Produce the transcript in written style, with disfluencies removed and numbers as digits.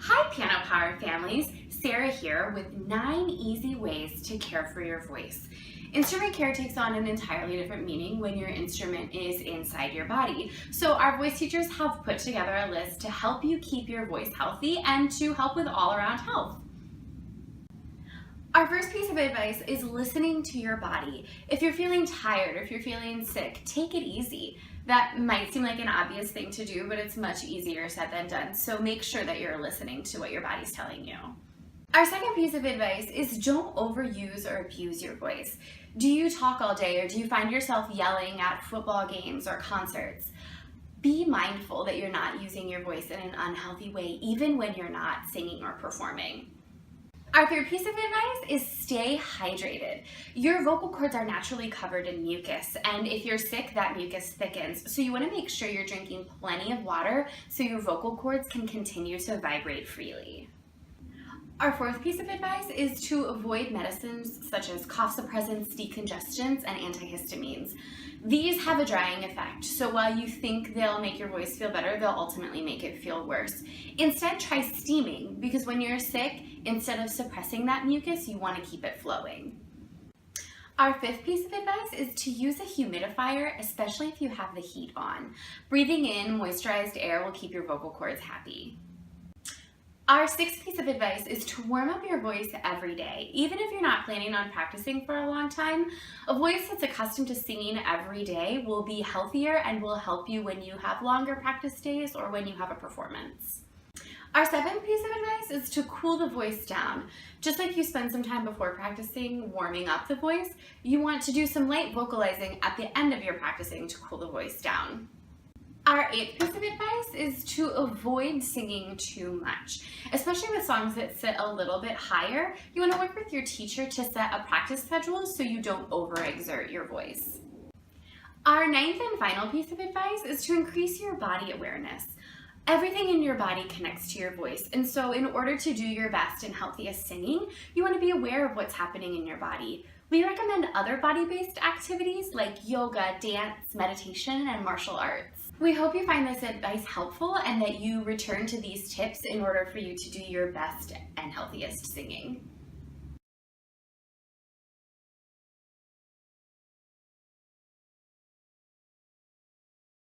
Hi Piano Power families, Sarah here with 9 easy ways to care for your voice. Instrument care takes on an entirely different meaning when your instrument is inside your body. So our voice teachers have put together a list to help you keep your voice healthy and to help with all around health. Our first piece of advice is listening to your body. If you're feeling tired or if you're feeling sick, take it easy. That might seem like an obvious thing to do, but it's much easier said than done. So make sure that you're listening to what your body's telling you. Our second piece of advice is don't overuse or abuse your voice. Do you talk all day or do you find yourself yelling at football games or concerts? Be mindful that you're not using your voice in an unhealthy way, even when you're not singing or performing. Our third piece of advice is stay hydrated. Your vocal cords are naturally covered in mucus, and if you're sick, that mucus thickens. So you want to make sure you're drinking plenty of water so your vocal cords can continue to vibrate freely. Our fourth piece of advice is to avoid medicines such as cough suppressants, decongestants, and antihistamines. These have a drying effect, so while you think they'll make your voice feel better, they'll ultimately make it feel worse. Instead, try steaming, because when you're sick, instead of suppressing that mucus, you want to keep it flowing. Our fifth piece of advice is to use a humidifier, especially if you have the heat on. Breathing in moisturized air will keep your vocal cords happy. Our sixth piece of advice is to warm up your voice every day. Even if you're not planning on practicing for a long time, a voice that's accustomed to singing every day will be healthier and will help you when you have longer practice days or when you have a performance. Our seventh piece of advice is to cool the voice down. Just like you spend some time before practicing warming up the voice, you want to do some light vocalizing at the end of your practicing to cool the voice down. Our eighth piece of advice is to avoid singing too much. Especially with songs that sit a little bit higher, you want to work with your teacher to set a practice schedule so you don't overexert your voice. Our ninth and final piece of advice is to increase your body awareness. Everything in your body connects to your voice, and so in order to do your best and healthiest singing, you want to be aware of what's happening in your body. We recommend other body-based activities like yoga, dance, meditation, and martial arts. We hope you find this advice helpful and that you return to these tips in order for you to do your best and healthiest singing.